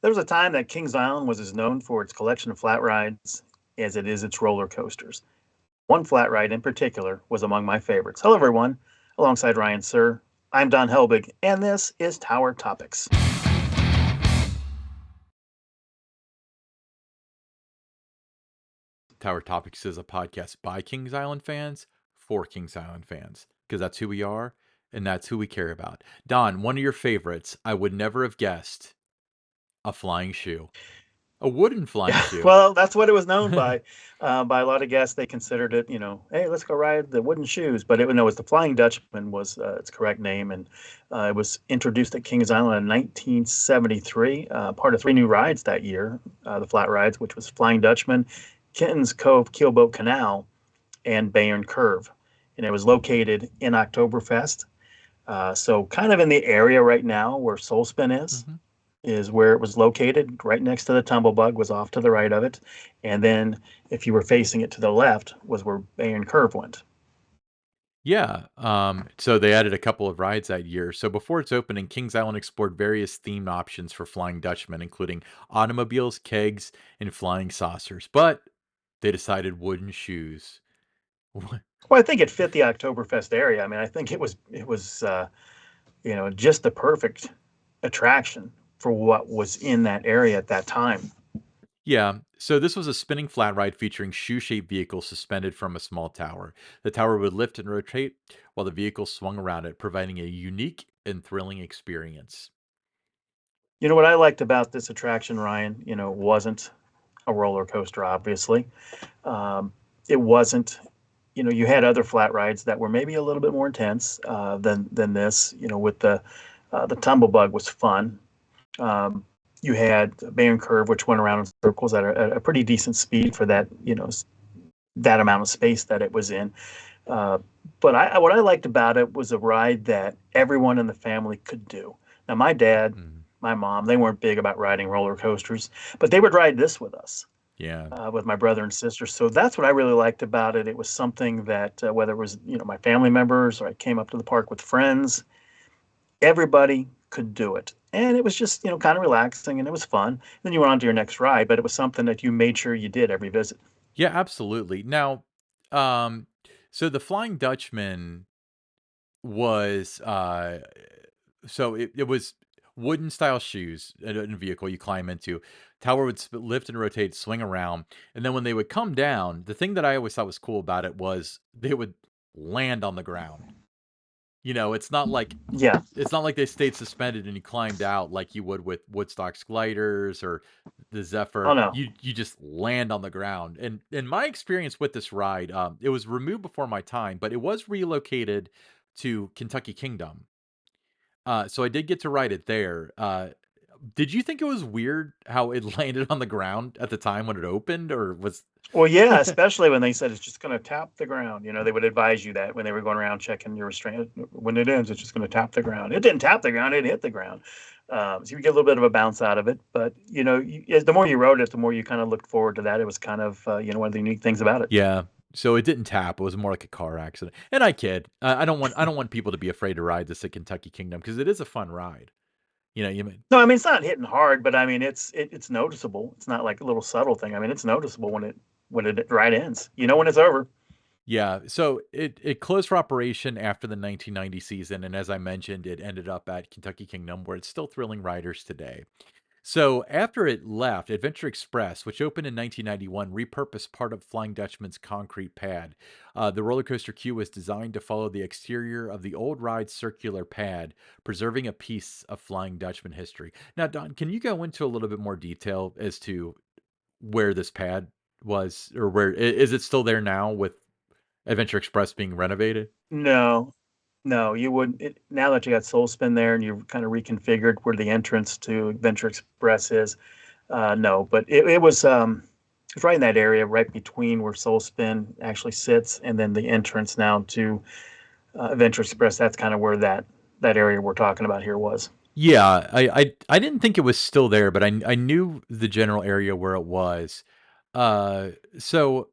There was a time that Kings Island was as known for its collection of flat rides as it is its roller coasters. One flat ride in particular was among my favorites. Hello, everyone. Alongside Ryan Sir, I'm Don Helbig, and this is Tower Topics. Tower Topics is a podcast by Kings Island fans for Kings Island fans because that's who we are and that's who we care about. Don, one of your favorites, I would never have guessed a flying shoe, a wooden flying Yeah, shoe. well, that's what it was known by. By a lot of guests, they considered it, hey, let's go ride the wooden shoes. But it was the Flying Dutchman was its correct name, and it was introduced at Kings Island in 1973, part of three new rides that year, the flat rides, which was Flying Dutchman, Kenton's Cove Keelboat Canal, and Bayern Curve. And it was located in Oktoberfest, so kind of in the area right now where Soul Spin Mhm. is where it was located, right next to the Tumblebug, was off to the right of it. And then if you were facing it to the left was where Bay and Curve went. Yeah. So they added a couple of rides that year. So before its opening, Kings Island explored various theme options for Flying Dutchman, including automobiles, kegs, and flying saucers. But they decided wooden shoes. Well, I think it fit the Oktoberfest area. I mean, I think it was just the perfect attraction for what was in that area at that time. Yeah, so this was a spinning flat ride featuring shoe-shaped vehicles suspended from a small tower. The tower would lift and rotate while the vehicle swung around it, providing a unique and thrilling experience. You know what I liked about this attraction, Ryan? It wasn't a roller coaster, obviously. Um, it wasn't. You had other flat rides that were maybe a little bit more intense than this. With the Tumblebug was fun. Um, you had Bayern Curve, which went around in circles at a pretty decent speed for that that amount of space that it was in. Uh, but what I liked about it was a ride that everyone in the family could do. Now, my dad, Mhm. my mom, they weren't big about riding roller coasters, but they would ride this with us, Yeah. with my brother and sister. So that's what I really liked about it. It was something that whether it was my family members or I came up to the park with friends, everybody could do it. And it was just kind of relaxing and it was fun. Then you went on to your next ride, but it was something that you made sure you did every visit. Yeah, absolutely. Now, um, so the Flying Dutchman was it was wooden style shoes in a vehicle you climb into. Tower would lift and rotate, swing around, and then when they would come down, the thing that I always thought was cool about it was they would land on the ground. You know, Yeah. it's not like they stayed suspended and you climbed out like you would with Woodstock's gliders or the Oh Zephyr. no. You just land on the ground. And in my experience with this ride, it was removed before my time, but it was relocated to Kentucky Kingdom. So I did get to ride it there. Did you think it was weird how it landed on the ground at the time when it opened, or was Well, yeah, especially when they said it's just going to tap the ground. They would advise you that when they were going around checking your restraint. When it ends, it's just going to tap the ground. It didn't tap the ground; it hit the ground. So you get a little bit of a bounce out of it. But the more you rode it, the more you kind of looked forward to that. It was kind of one of the unique things about it. yeah? So it didn't tap. It was more like a car accident. And I kid. I don't want people to be afraid to ride this at Kentucky Kingdom because it is a fun ride. You know, you may, No, I mean it's not hitting hard, but I mean it's noticeable. It's not like a little subtle thing. I mean it's noticeable when it right ends. You know when it's over. yeah. So it closed for operation after the 1990 season, and as I mentioned, it ended up at Kentucky Kingdom, where it's still thrilling riders today. So after it left, Adventure Express, which opened in 1991, repurposed part of Flying Dutchman's concrete pad. The roller coaster queue was designed to follow the exterior of the old ride's circular pad, preserving a piece of Flying Dutchman history. Now, Don, can you go into a little bit more detail as to where this pad was, or is it still there now with Adventure Express being renovated? No, no, you wouldn't. Now that you got Soul Spin there and you've kind of reconfigured where the entrance to Adventure Express is, no, but it was right in that area, right between where Soul Spin actually sits, and then the entrance now to Adventure Express. That's kind of where that area we're talking about here was. Yeah, I didn't think it was still there, but I knew the general area where it was. So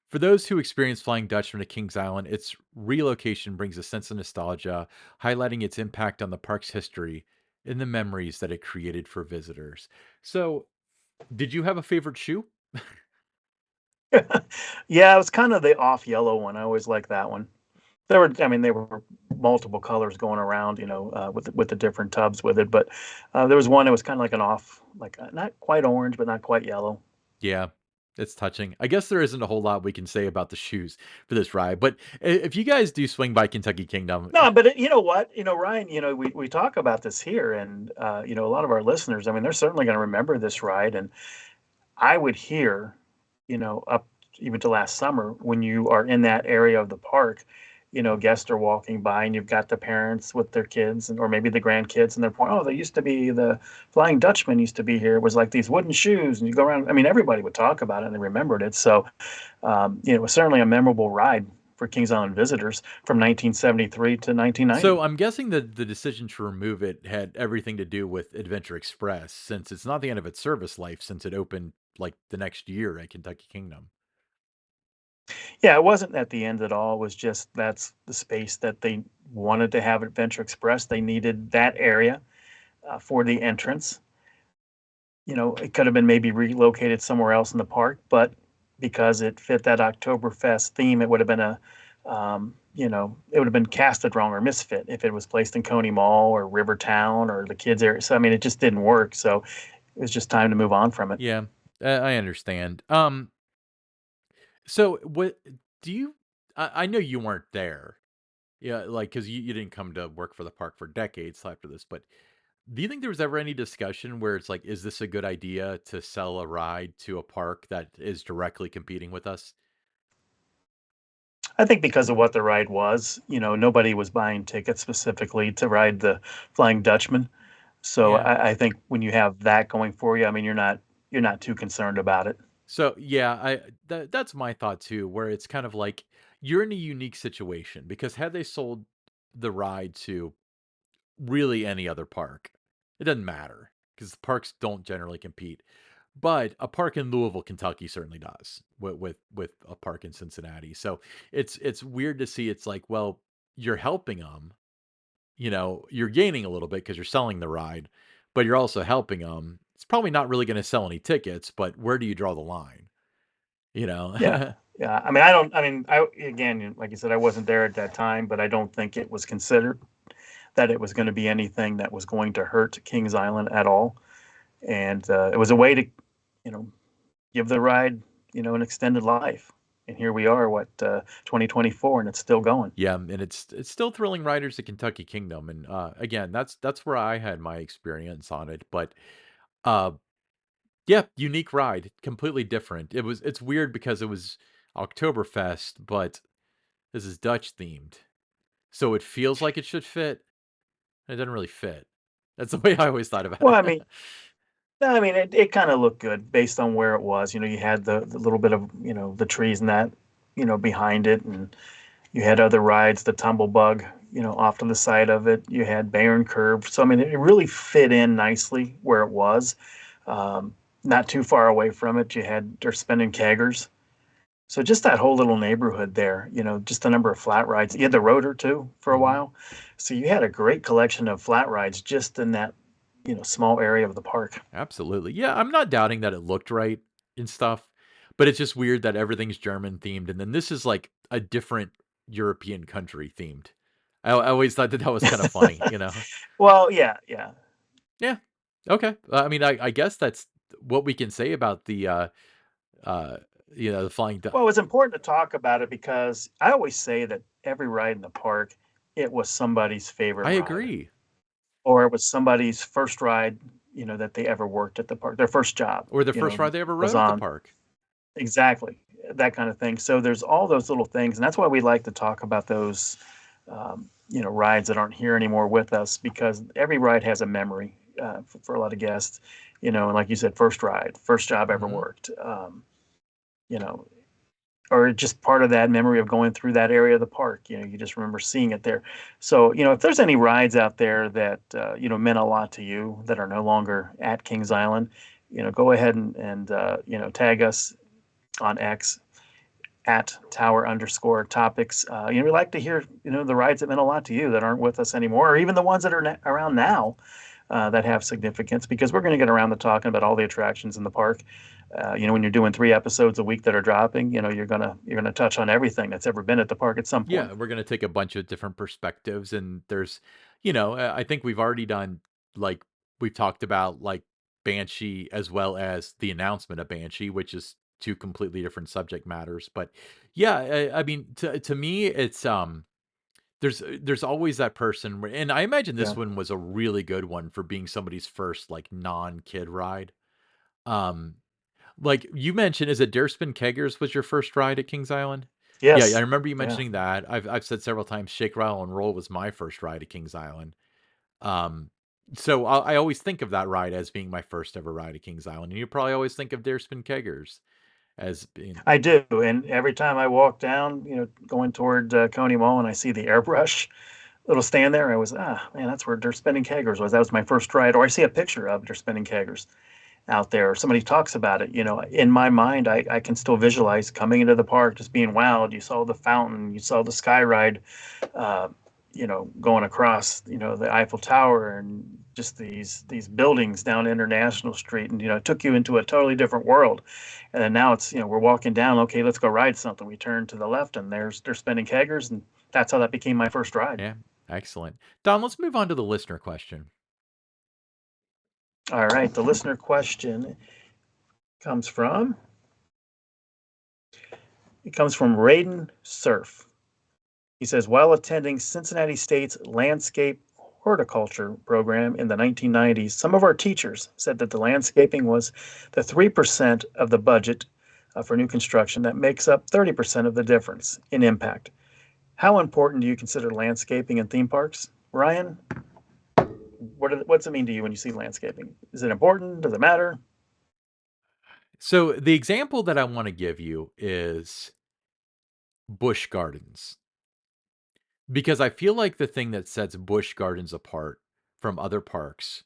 for those who experience Flying Dutchman to Kings Island, its relocation brings a sense of nostalgia, highlighting its impact on the park's history and the memories that it created for visitors. So, did you have a favorite shoe? Yeah, it was kind of the off yellow one. I always liked that one. I mean, there were multiple colors going around, with the different tubs with it. But there was one that was kind of like an off, like not quite orange, but not quite yellow. Yeah, it's touching. I guess there isn't a whole lot we can say about the shoes for this ride, but if you guys do swing by Kentucky Kingdom, No, but you know what? Ryan, we talk about this here, and a lot of our listeners. I mean, they're certainly going to remember this ride, and I would hear, up even to last summer when you are in that area of the park, guests are walking by and you've got the parents with their kids or maybe the grandkids and they're pointing, oh, they used to be the Flying Dutchman used to be here. It was like these wooden shoes and you go around. I mean, everybody would talk about it and they remembered it. So, it was certainly a memorable ride for Kings Island visitors from 1973 to 1990. so I'm guessing that the decision to remove it had everything to do with Adventure Express, since it's not the end of its service life since it opened like the next year at Kentucky Kingdom. Yeah, it wasn't at the end at all. It was just that's the space that they wanted to have Adventure Express. They needed that area for the entrance. It could have been maybe relocated somewhere else in the park, but because it fit that Oktoberfest theme, it would have been it would have been casted wrong or misfit if it was placed in Coney Mall or Rivertown or the kids area. So I mean, it just didn't work. So it was just time to move on from it. Yeah, I understand. So what do you? I know you weren't there, yeah, like because you didn't come to work for the park for decades after this, but do you think there was ever any discussion where it's like, is this a good idea to sell a ride to a park that is directly competing with us? I think because of what the ride was, nobody was buying tickets specifically to ride the Flying Dutchman. So Yeah. I think when you have that going for you, I mean, you're not too concerned about it. So yeah, that's my thought too, where it's kind of like you're in a unique situation because had they sold the ride to really any other park, it doesn't matter because the parks don't generally compete. But a park in Louisville, Kentucky certainly does with a park in Cincinnati. So it's weird to see it's like, well, you're helping them, you're gaining a little bit because you're selling the ride, but you're also helping them. It's probably not really going to sell any tickets, but where do you draw the line? You Yeah. know? Yeah. I mean, I don't, I mean, I, again, like you said, I wasn't there at that time, but I don't think it was considered that it was going to be anything that was going to hurt Kings Island at all. And it was a way to, you know, give the ride, an extended life. And here we are, 2024, and it's still going. Yeah, and it's still thrilling riders to Kentucky Kingdom, and again, that's where I had my experience on it. But uh, yeah, unique ride, completely different. It's weird because it was Oktoberfest, but this is Dutch themed, so it feels like it should fit. It doesn't really fit. That's the way I always thought about Well, it. it kind of looked good based on where it was. You had the little bit of, the trees and that, behind it. And you had other rides, the tumble bug, off to the side of it. You had Barren Curve. So, I mean, it really fit in nicely where it was. Not too far away from it. You had, they're spinning keggers. So just that whole little neighborhood there, just a number of flat rides. You had the rotor too for a Mhm. while. So you had a great collection of flat rides just in that, small area of the park. Absolutely. Yeah, I'm not doubting that it looked right and stuff, but it's just weird that everything's German themed, and then this is like a different European country themed. I always thought that that was kind of funny. Well, yeah, yeah. Yeah. Okay. I mean, I guess that's what we can say about uh, the Flying Well, it's important to talk about it because I always say that every ride in the park, it was somebody's favorite I ride, agree. or it was somebody's first ride, that they ever worked at the park, their first job, Or the first ride they ever was rode at the on. park. Exactly, that kind of thing. So there's all those little things, and that's why we like to talk about those, rides that aren't here anymore with us because every ride has a memory for a lot of guests, and like you said, first ride, first job ever Mhm. worked, you know, or just part of that memory of going through that area of the park. You just remember seeing it there. So, if there's any rides out there that meant a lot to you that are no longer at Kings Island, go ahead and tag us on X at tower_topics. We like to hear the rides that meant a lot to you that aren't with us anymore, or even the ones that are around now. that have significance, because we're going to get around to talking about all the attractions in the park. When you're doing 3 episodes a week that are dropping, you're gonna touch on everything that's ever been at the park at some point. Yeah, we're gonna take a bunch of different perspectives, and I think we've already done like we've talked about like Banshee as well as the announcement of Banshee, which is two completely different subject matters. But yeah, I mean, to me, it's there's always that person, and I imagine Yeah. this one was a really good one for being somebody's first like non-kid ride. Um, like you mentioned, is it Dareспin Keggers was your first ride at Kings Island? Yeah, I Yes. remember you Yeah. mentioning that. I've said several times Shake, Rattle, and Roll was my first ride at Kings Island. Um, so I always think of that ride as being my first ever ride at Kings Island, and you probably always think of Dareспin Keggers as being I do, and every time I walk down, going toward Coney Mall, and I see the airbrush little stand there, I was, man, that's where Dirt Spinning Keggers was. That was my first ride. Or I see a picture of Dirt Spinning Keggers out there, or somebody talks about it. In my mind, I can still visualize coming into the park, just being wowed. You saw the fountain, you saw the sky ride, uh, going across, the Eiffel Tower, and just these buildings down International Street, and it took you into a totally different world. And then now it's, we're walking down. Okay, let's go ride something. We turn to the left, and they're spinning keggers, and that's how that became my first ride. yeah, excellent. Don, let's move on to the listener question. All right, the listener question comes from it comes from Raiden Surf. He says, while attending Cincinnati State's landscape horticulture program in the 1990s, some of our teachers said that the landscaping was the 3% of the budget for new construction that makes up 30% of the difference in impact. How important do you consider landscaping in theme parks? Ryan, what's it mean to you when you see landscaping? Is it important? Does it matter? So the example that I want to give you is Busch Gardens, because I feel like the thing that sets Busch Gardens apart from other parks,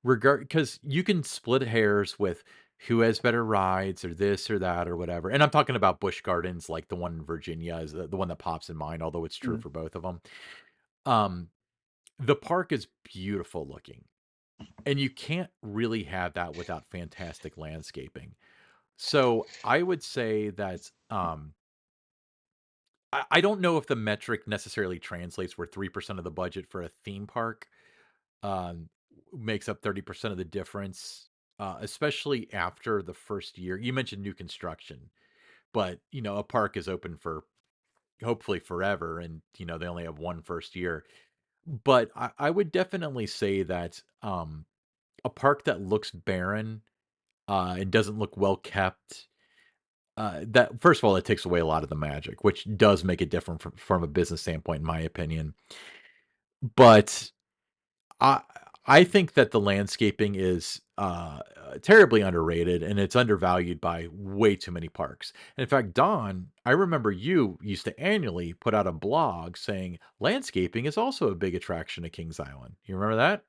regard because you can split hairs with who has better rides or this or that or whatever. And I'm talking about Busch Gardens, like the one in Virginia is the one that pops in mind, although it's true Mm. for both of them. Um, the park is beautiful looking, and you can't really have that without fantastic landscaping. So I would say that I don't know if the metric necessarily translates where 3% of the budget for a theme park um, makes up 30% of the difference, especially after the first year. You mentioned new construction, but a park is open for hopefully forever, and they only have one first year. But I would definitely say that a park that looks barren and doesn't look well kept. That first of all, it takes away a lot of the magic, which does make it different from a business standpoint, in my opinion. But I I think that the landscaping is terribly underrated, and it's undervalued by way too many parks. And in fact, Don, I remember you used to annually put out a blog saying landscaping is also a big attraction at Kings Island. You remember that?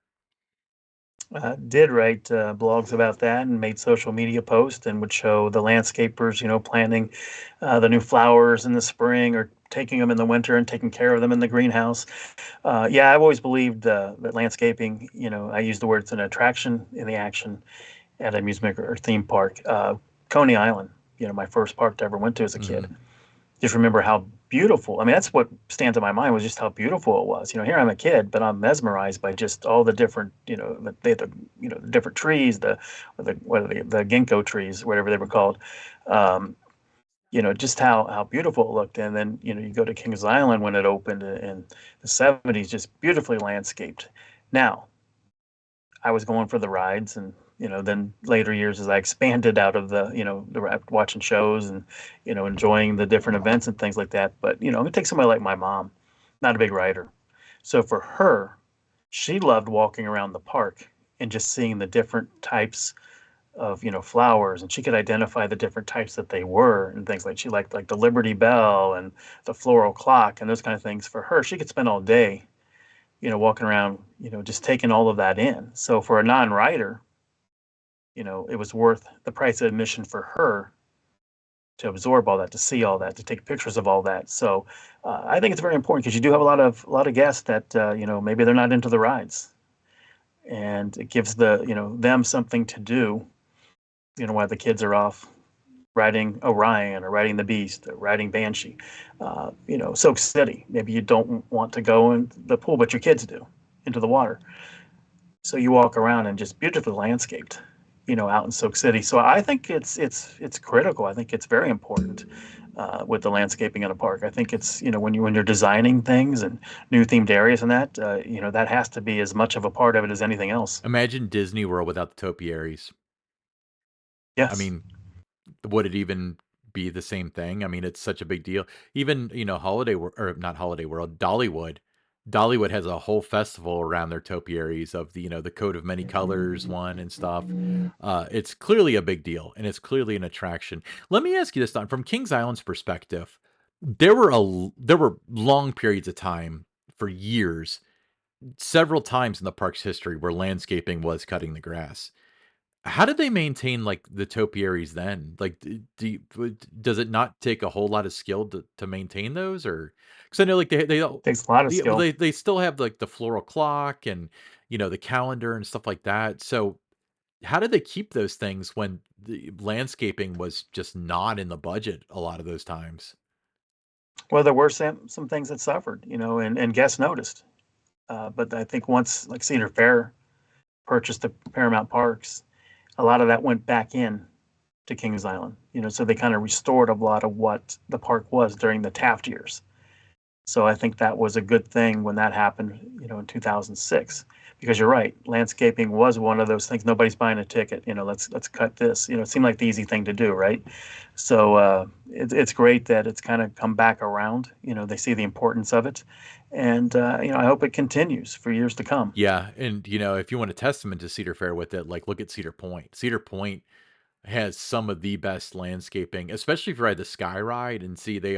Did write blogs about that, and made social media posts, and would show the landscapers, planting the new flowers in the spring, or taking them in the winter and taking care of them in the greenhouse. Yeah, I've always believed that landscaping, I use the word, it's an attraction in the action at amusement or theme park. Coney Island, my first park to ever went to as a kid. Hmm. Just remember how beautiful. I mean, that's what stands in my mind, was just how beautiful it was. Here I'm a kid, but I'm mesmerized by just all the different, the different trees, what are the ginkgo trees, whatever they were called. Um, just how beautiful it looked. And then, you go to Kings Island when it opened in the 70s, just beautifully landscaped. Now, I was going for the rides, and then later years, as I expanded out of watching shows, and enjoying the different events and things like that. But I'm gonna take somebody like my mom, not a big rider. So for her, she loved walking around the park and just seeing the different types of flowers, and she could identify the different types that they were, and things like, she liked like the Liberty Bell and the floral clock and those kind of things. For her, she could spend all day walking around, just taking all of that in. So for a non-rider, it was worth the price of admission for her to absorb all that, to see all that, to take pictures of all that. So I think it's very important, because you do have a lot of guests that maybe they're not into the rides. and it gives them something to do. While the kids are off riding Orion or riding the Beast or riding Banshee. Soak City. Maybe you don't want to go in the pool, but your kids do into the water. So you walk around and just beautifully landscaped, out in Soak City. So I think it's critical. I think it's very important with the landscaping in a park. I think it's when you're designing things and new themed areas and that that has to be as much of a part of it as anything else. Imagine Disney World without the topiaries. I Yes, mean, would it even be the same thing? I mean, it's such a big deal. Even, or not Holiday World, Dollywood. Dollywood has a whole festival around their topiaries of the coat of many colors one and stuff. It's clearly a big deal and it's clearly an attraction. Let me ask you this, Don, from Kings Island's perspective, there were long periods of time for years, several times in the park's history where landscaping was cutting the grass. How did they maintain, like, the topiaries then? Like, does it not take a whole lot of skill to maintain those? Or because I know, like, they all takes a lot of well, skill. they still have, like, the floral clock and, the calendar and stuff like that. So, how did they keep those things when the landscaping was just not in the budget a lot of those times? Well, there were some things that suffered, and guests noticed. But I think once like Cedar Fair purchased the Paramount Parks, a lot of that went back in to Kings Island. So they kind of restored a lot of what the park was during the Taft years. So I think that was a good thing when that happened, in 2006, because you're right, landscaping was one of those things. Nobody's buying a ticket. Let's cut this. It seemed like the easy thing to do, right? So it's great that it's kind of come back around. They see the importance of it, and I hope it continues for years to come. Yeah, and, if you want a testament to Cedar Fair with it, like, look at Cedar Point. Cedar Point has some of the best landscaping, especially if you ride the Sky Ride and see they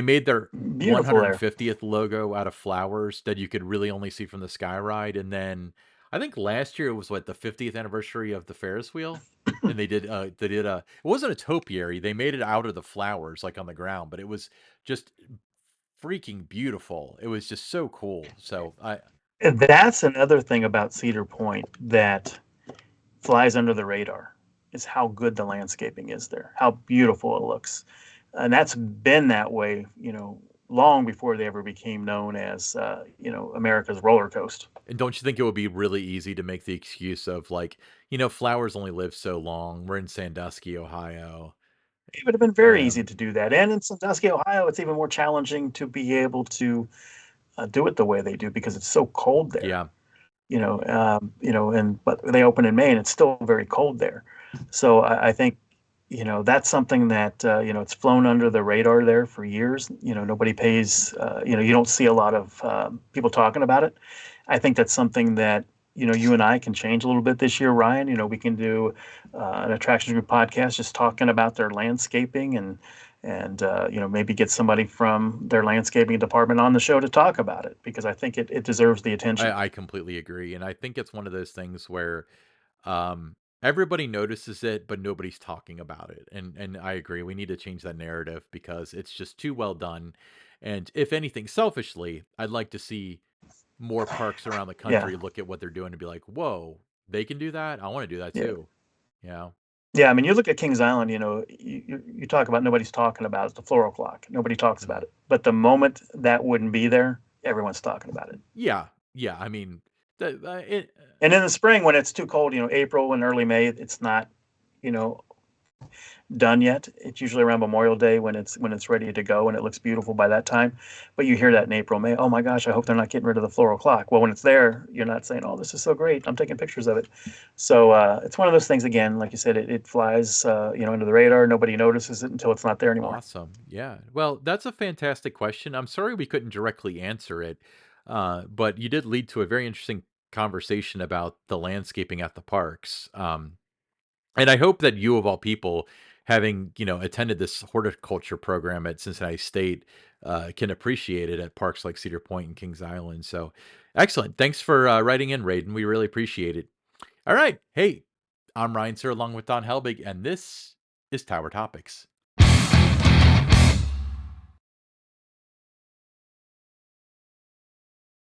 made their Beautiful there. 150th logo out of flowers that you could really only see from the Sky Ride. And then I think last year it was what the 50th anniversary of the Ferris wheel. And it wasn't a topiary. They made it out of the flowers like on the ground, but it was just freaking beautiful. It was just so cool. So And that's another thing about Cedar Point that flies under the radar is how good the landscaping is there, how beautiful it looks. And that's been that way, long before they ever became known as, America's roller coast. And don't you think it would be really easy to make the excuse of like, flowers only live so long. We're in Sandusky, Ohio. It would have been very Um, easy to do that. And in Sandusky, Ohio, it's even more challenging to be able to do it the way they do because it's so cold there. yeah, And but they open in May and it's still very cold there. So I think, that's something that, it's flown under the radar there for years. Nobody pays, you don't see a lot of people talking about it. I think that's something that, you and I can change a little bit this year, Ryan. We can do an attractions group podcast just talking about their landscaping and maybe get somebody from their landscaping department on the show to talk about it because I think it deserves the attention. I completely agree. And I think it's one of those things where um, everybody notices it, but nobody's talking about it. And I agree. We need to change that narrative because it's just too well done. And if anything, selfishly, I'd like to see more parks around the Yeah. country look at what they're doing and be like, whoa, they can do that. I want to do that Yeah. too. Yeah. Yeah, I mean, you look at Kings Island, you talk about nobody's talking about it, the floral clock. Nobody talks about Mhm. it. But the moment that wouldn't be there, everyone's talking about it. Yeah. Yeah. I mean, it, And in the spring, when it's too cold, April and early May, it's not, you know, done yet. It's usually around Memorial Day when it's ready to go and it looks beautiful by that time. But you hear that in April, May. Oh my gosh, I hope they're not getting rid of the floral clock. Well, when it's there, you're not saying, "Oh, this is so great. I'm taking pictures of it." So it's one of those things. Again, like you said, it flies, under the radar. Nobody notices it until it's not there anymore. Awesome. Yeah. Well, that's a fantastic question. I'm sorry we couldn't directly answer it, but you did lead to a very interesting conversation about the landscaping at the parks. And I hope that you, of all people, having attended this horticulture program at Cincinnati State, can appreciate it at parks like Cedar Point and Kings Island. So, excellent. Thanks for writing in, Raiden. We really appreciate it. All right. Hey, I'm Ryan Sir, along with Don Helbig, and this is Tower Topics.